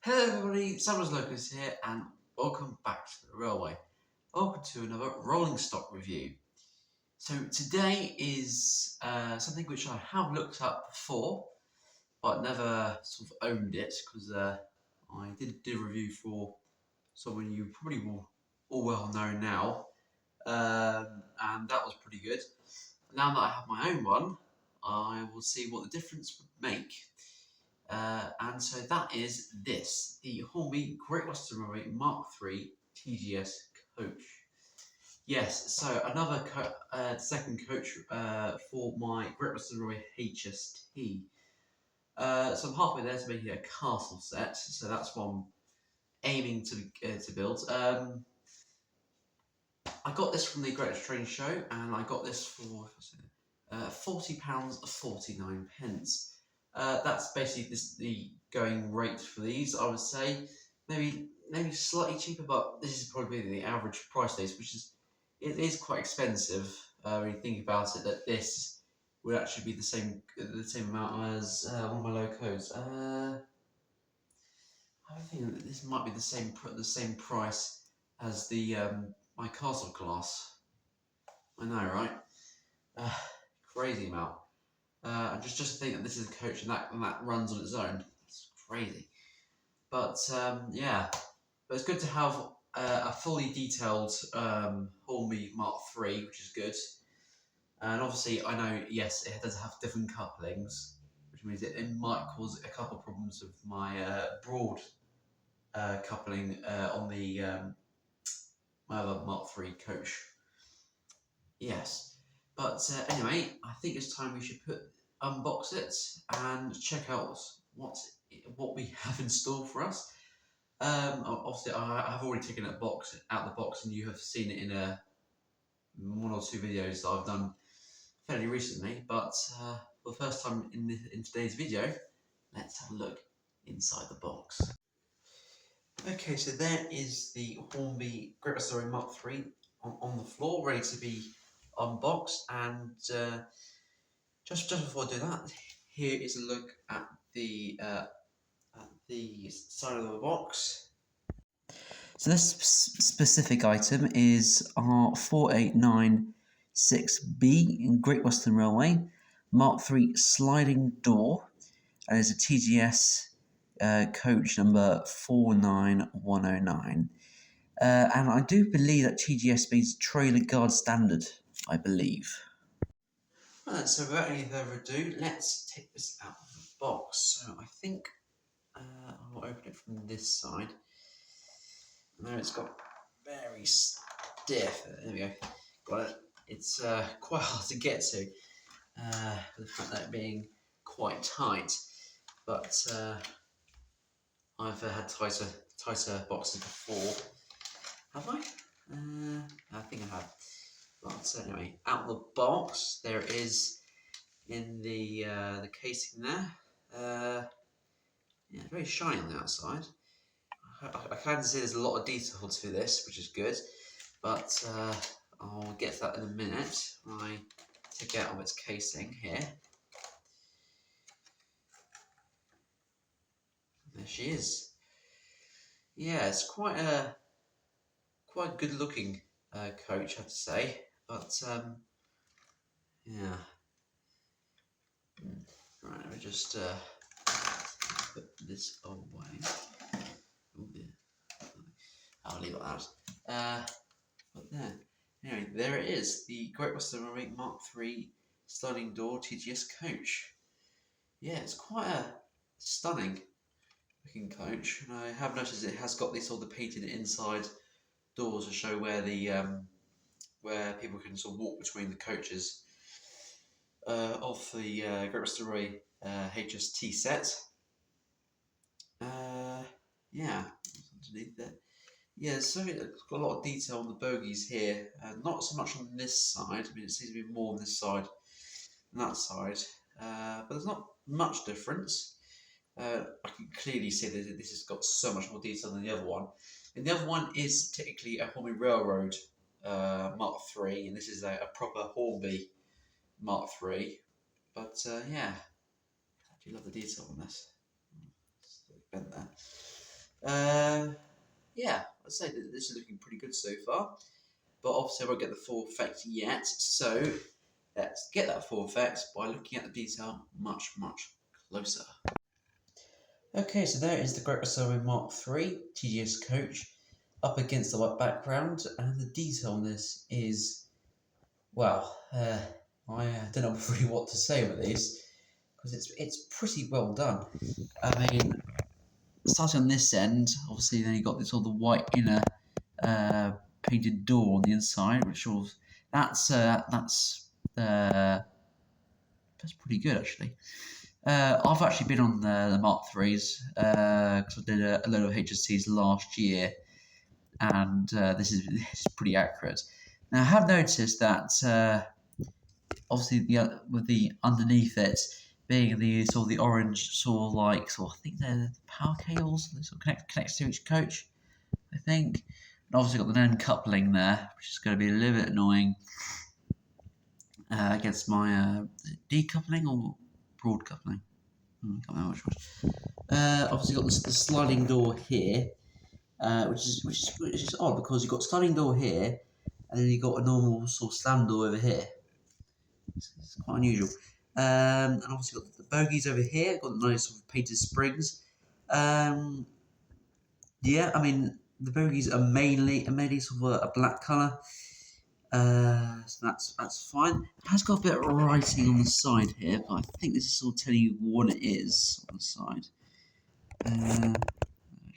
Hello everybody, Summer's Locust here and welcome back to the railway. Welcome to another rolling stock review. So today is something which I have looked up before but never sort of owned it because I did a review for someone you probably will all well know now, and that was pretty good. Now that I have my own one, I will see what the difference would make. And so that is this, the Hornby Great Western Railway MK3 TGS coach. Yes, so another second coach for my Great Western Railway HST. So I'm halfway there to making a castle set, so that's what I'm aiming to build. I got this from the Great Australian Show, and I got this for £40.49. That's basically the going rate for these, I would say. Maybe slightly cheaper, but this is probably the average price list, which is quite expensive when you think about it. That this would actually be the same amount as one of my locos. I think that this might be the same price as the my castle class. I know, right? Crazy amount. And just to think that this is a coach and that runs on its own, it's crazy. But yeah, but it's good to have a fully detailed Hornby MK3, which is good. And obviously, I know, yes, it does have different couplings, which means it might cause a couple of problems with my broad coupling on the my other MK3 coach. Yes, but anyway, I think it's time we should unbox it and check out what we have in store for us. Obviously, I have already taken out the box, and you have seen it in one or two videos that I've done fairly recently. But for the first time in today's video, let's have a look inside the box. Okay, so there is the Hornby Great Western Railway MK3 on the floor, ready to be unboxed. And just before I do that, here is a look at the side of the box. So this specific item is R4896B in Great Western Railway MK3 sliding door, and it's a TGS coach number 49109. And I do believe that TGS means trailer guard standard, I believe. Right, so without any further ado, let's take this out of the box. So I think I'll open it from this side. Now it's got very stiff. There we go. Got it. It's quite hard to get to, the fact that it being quite tight. But I've had tighter boxes before. Have I? I think I have. But anyway, out of the box, there is in the casing there. Yeah, very shiny on the outside. I can see there's a lot of detail to this, which is good, but I'll get to that in a minute when I take it out of its casing here. There she is. Yeah, it's quite good looking coach, I have to say, but yeah. Right, let me just put this away. I'll leave it like that. But then, anyway, there it is, the Great Western Railway MK3 sliding door TGS coach. Yeah, it's quite a stunning looking coach, and I have noticed it has got these sort of painted inside doors to show where the where people can sort of walk between the coaches of the Great Western Railway HST set. Yeah, underneath there. Yeah, so it's got a lot of detail on the bogies here. Not so much on this side. I mean, it seems to be more on this side than that side. But there's not much difference. I can clearly see that this has got so much more detail than the other one. And the other one is technically a Hornby Railroad MK3, and this is a proper Hornby MK3. But yeah, I do love the detail on this. Bent there. Yeah, I'd say that this is looking pretty good so far, but obviously I won't get the full effect yet, so let's get that full effect by looking at the detail much closer. Okay, so there is the Great Western Mark III TGS coach up against the white background, and the detail on this is, well, I don't know really what to say with this, because it's pretty well done. I mean, starting on this end, obviously then you got this all the white inner painted door on the inside, which was that's pretty good actually. I've actually been on the Mark IIIs because I did a load of HSCs last year, and this is pretty accurate. Now I have noticed that obviously with the underneath it being the sort of the orange sort of I think they're the power cables that sort of connects to each coach, I think. And obviously got the known coupling there, which is going to be a little bit annoying against my decoupling or broad coupling. I can't remember which one. Obviously got the sliding door here, which is odd because you've got sliding door here, and then you've got a normal sort of slam door over here. It's quite unusual. And obviously got the bogies over here, got nice sort of painted springs. Yeah, I mean the bogies are mainly sort of a black colour. So that's fine. It has got a bit of writing on the side here, but I think this is sort of telling you what it is on the side.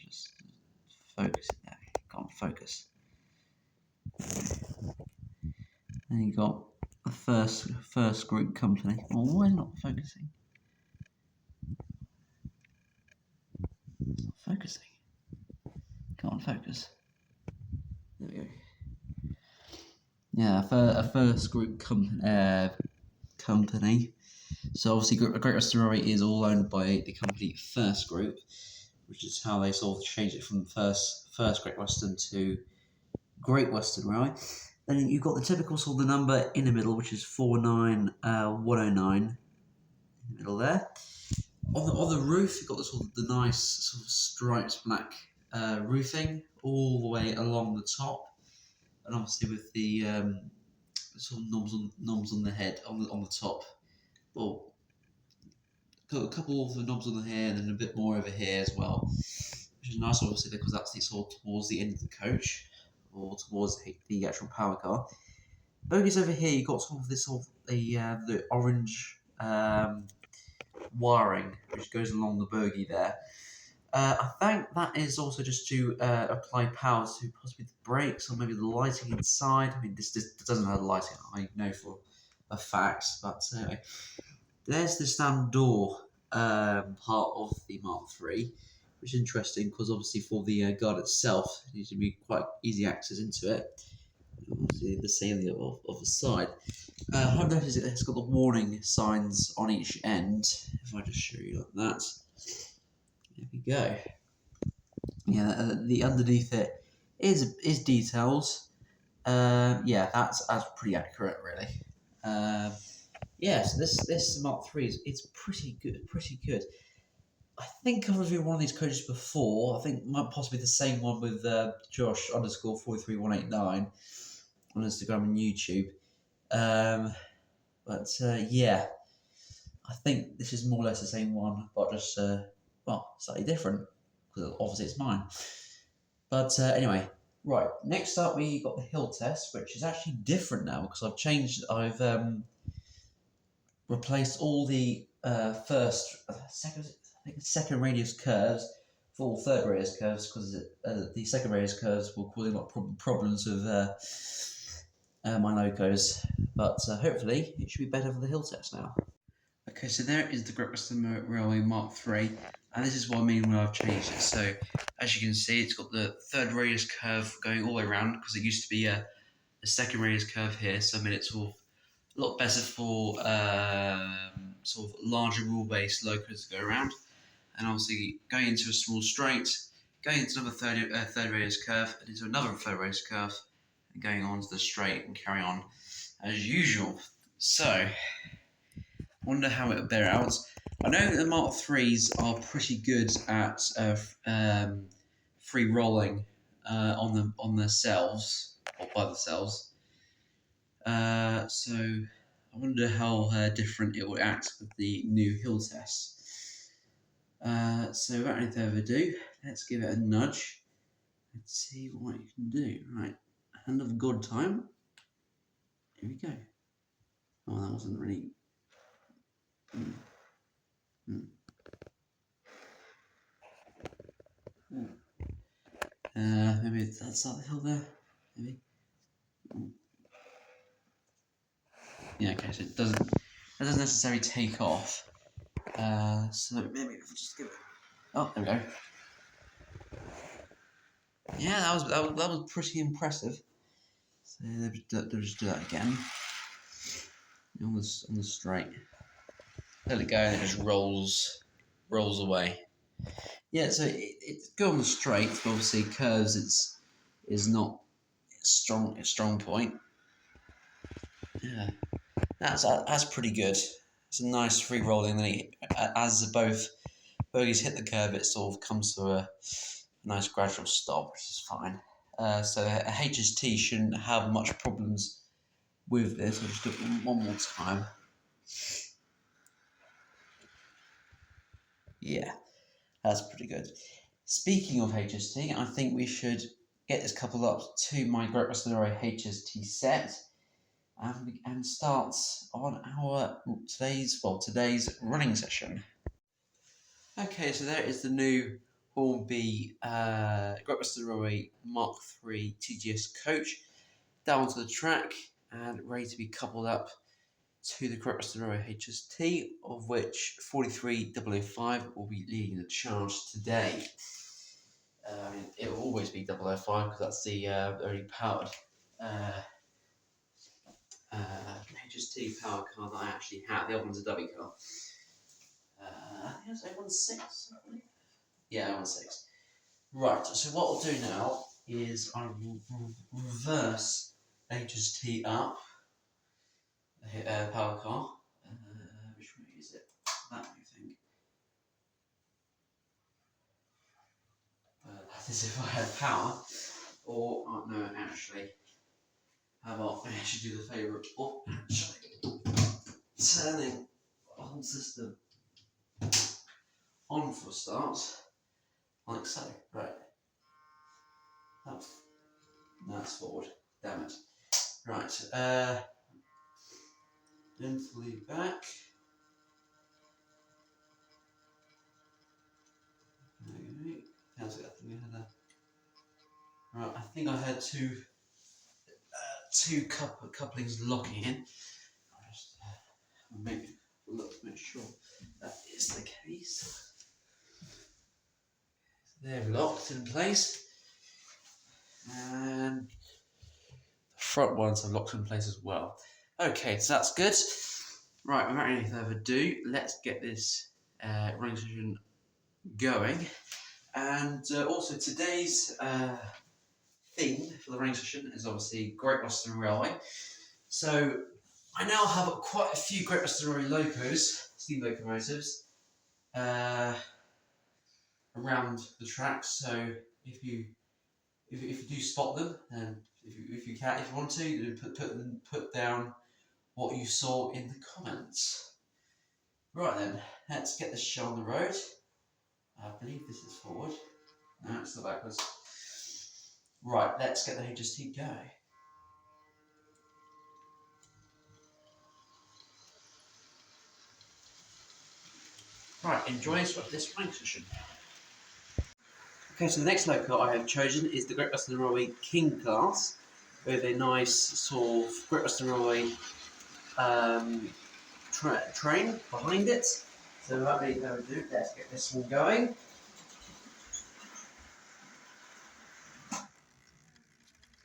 Just focus it there. Can't focus. Then you got the first group company. Well, why is it not focusing? It's not focusing. Can't focus. There we go. Yeah, a first group company. So obviously, Great Western is all owned by the company First Group, which is how they sort of changed it from first Great Western to Great Western Railway. Then you've got the typical sort of the number in the middle, which is 49109 in the middle there. On the roof, you've got the sort of the nice sort of striped black roofing all the way along the top, and obviously with the sort of knobs on the head on the top. Well, got a couple of the knobs on the hair, and then a bit more over here as well, which is nice, obviously, because that's the sort of towards the end of the coach or towards the actual power car. Bogies over here, you've got sort of this sort of the orange wiring which goes along the bogie there. I think that is also just to apply power to possibly the brakes or maybe the lighting inside. I mean, this doesn't have the lighting, I know for a fact, but anyway. There's the stand door part of the Mark III, which is interesting because obviously for the guard itself, it needs to be quite easy access into it. Obviously the same of the side. I've noticed it's got the warning signs on each end. If I just show you like that. There we go. Yeah, the underneath it is details. Yeah, that's pretty accurate, really. Yeah, so this Mark III it's pretty good. I think I've reviewed one of these coaches before. I think it might possibly be the same one with Josh _43189 on Instagram and YouTube. But yeah, I think this is more or less the same one, but just well, slightly different because obviously it's mine. But anyway, right. Next up, we got the hill test, which is actually different now because I've replaced all the second radius curves for all third radius curves because the second radius curves were causing a lot of problems with my locos, but hopefully it should be better for the hill test now. Okay, so there is the Great Western Railway Mark III, and this is what I mean when I've changed it. So as you can see, it's got the third radius curve going all the way around because it used to be a second radius curve here, so I made it sort of a lot better for sort of larger rule-based locos to go around, and obviously going into a small straight, going into another third radius curve, and into another third radius curve, and going on to the straight and carry on as usual. So, wonder how it'll bear out. I know that the Mark IIIs are pretty good at free rolling on the cells, or by the cells. So I wonder how different it will act with the new hill test. So without any further ado, let's give it a nudge. Let's see what you can do. Right, hand of God time. Here we go. Oh, that wasn't really. Maybe that's up the hill there. Maybe. Yeah. Okay. So it doesn't necessarily take off. So maybe if we just give it. Oh, there we go. Yeah, that was pretty impressive. So they'll just do that again. On the straight. Let it go and it just rolls away. Yeah, so it's good on the straight, but obviously curves is not a strong point. Yeah, that's pretty good. It's a nice free rolling. Then as both bogies hit the curve, it sort of comes to a nice gradual stop, which is fine. So a HST shouldn't have much problems with this. I'll just do it one more time. Yeah, that's pretty good. Speaking of HST, I think we should get this coupled up to my Great Western Railway HST set and start on our today's running session. Okay, so there is the new Hornby Great Western Railway MK3 TGS coach down to the track and ready to be coupled up to the Great Western Railway HST, of which 43005 will be leading the charge today. It will always be 005 because that's the only powered HST power car that I actually have. The other one's a W car. I think it's A16, I believe. Yeah, A16. Right, so what I'll do now is I will reverse HST up the power car. Which way is it? That way, I think. That is if I had power. Or, oh, no, actually. How about I actually do the favourite of actually turning the whole system on for a start, like so. Right. That's forward. Damn it. Right. Then fully back. Okay. How's it? I think we had a. Right. I think I had two couplings locking in. I'll just make sure that is the case. They're locked in place, and the front ones are locked in place as well. Okay, so that's good. Right, without any further ado, let's get this running session going. And also today's theme for the running session is obviously Great Western Railway. So I now have quite a few Great Western Railway locos, steam locomotives, around the track. So if you do spot them, and if you want to, put down what you saw in the comments. Right then, let's get this show on the road. I believe this is forward. No, it's the backwards. Right, let's get the HST going. Right, enjoy this running session. Okay, so the next loco I have chosen is the Great Western Railway King class, with a nice sort of Great Western Railway train behind it. So without any further ado, let's get this one going.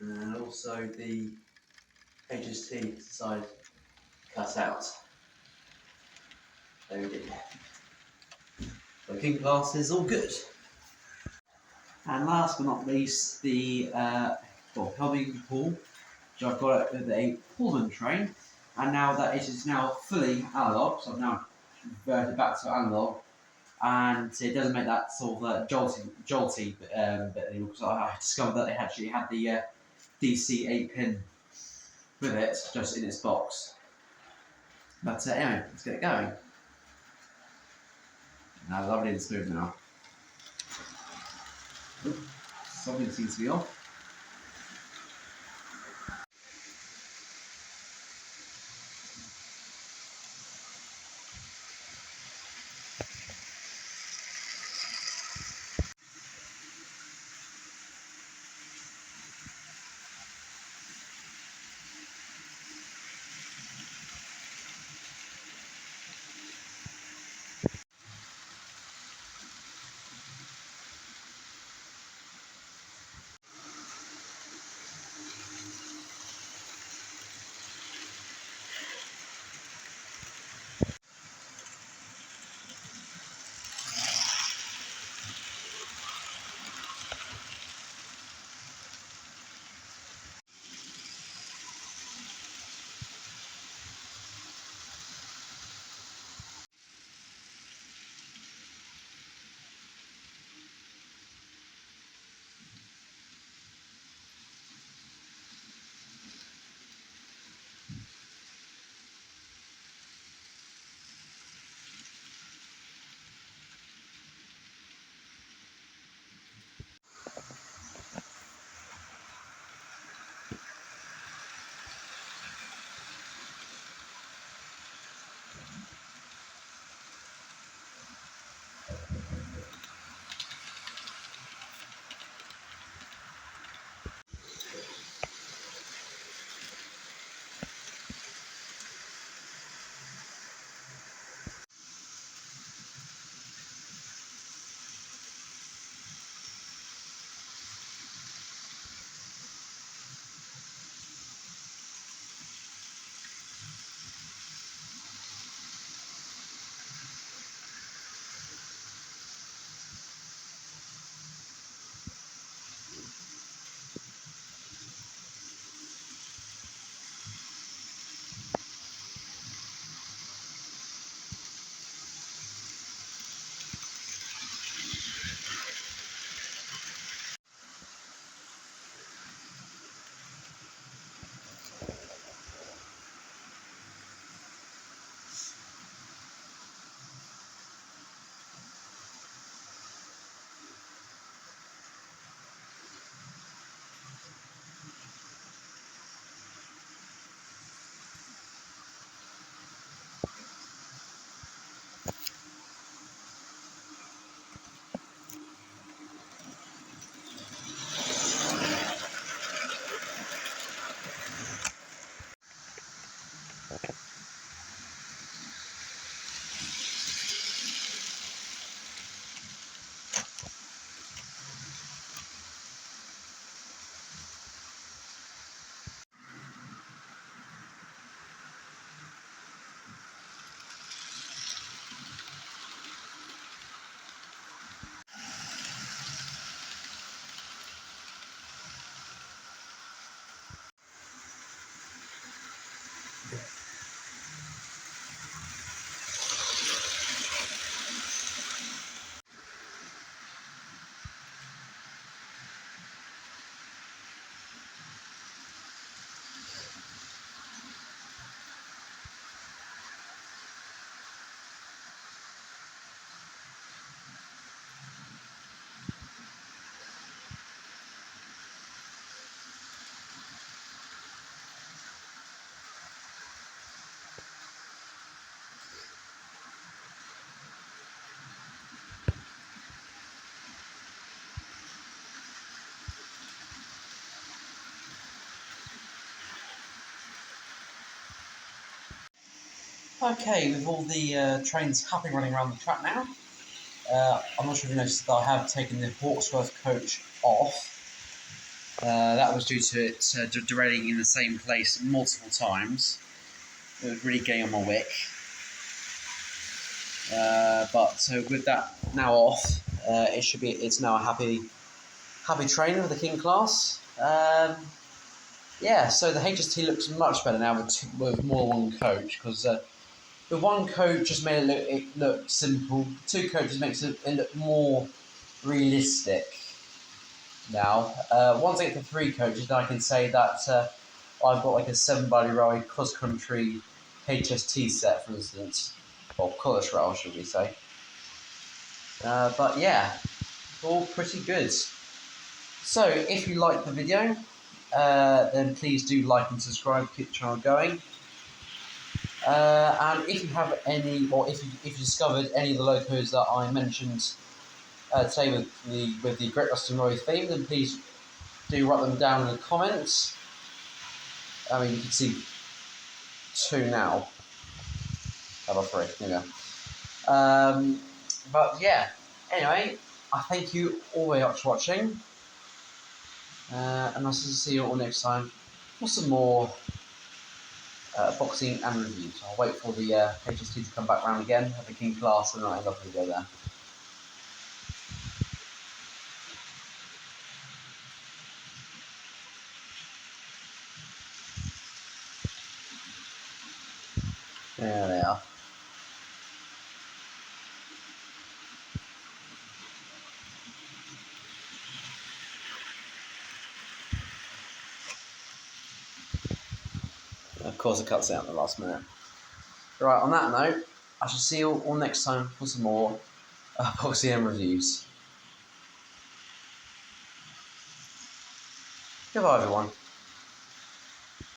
And also the HST side cut out. There we go. The King class is all good. And last but not least, the Harburn Pool, which I've got with a Pullman train, and now that it is now fully analog, so I've now converted back to analog, and it doesn't make that sort of jolty bit anymore, because I discovered that they actually had the DC 8-pin with it, just in its box. But anyway, let's get it going. Now, lovely and smooth now. Something seems to be off. Okay, with all the trains happily running around the track now, I'm not sure if you noticed that I have taken the Hawksworth coach off. That was due to it derailing in the same place multiple times. It was really getting on my wick. But so with that now off, it's now a happy trainer with the King class. Yeah, so the HST looks much better now with more than one coach, because The one coat just made it look simple. 2 coat just makes it look more realistic. Now, once I get the 3 coaches, then I can say that I've got like a 7-body ride cross country HST set, for instance, or colour rail, should we say? But yeah, all pretty good. So, if you like the video, then please do like and subscribe, keep the channel going. And if you have any, or if you discovered any of the locos that I mentioned today with the Great Western Road theme, then please do write them down in the comments. I mean, you can see 2 now. How about 3? There you go. But yeah, anyway, I thank you all very much for watching. And I'll see you all next time for some more boxing and reviews. I'll wait for the HST to come back round again, have a king class, and I'll end off the video there. There they are. Of course, it cuts out at the last minute. Right, on that note, I shall see you all next time for some more boxing and reviews. Goodbye, everyone.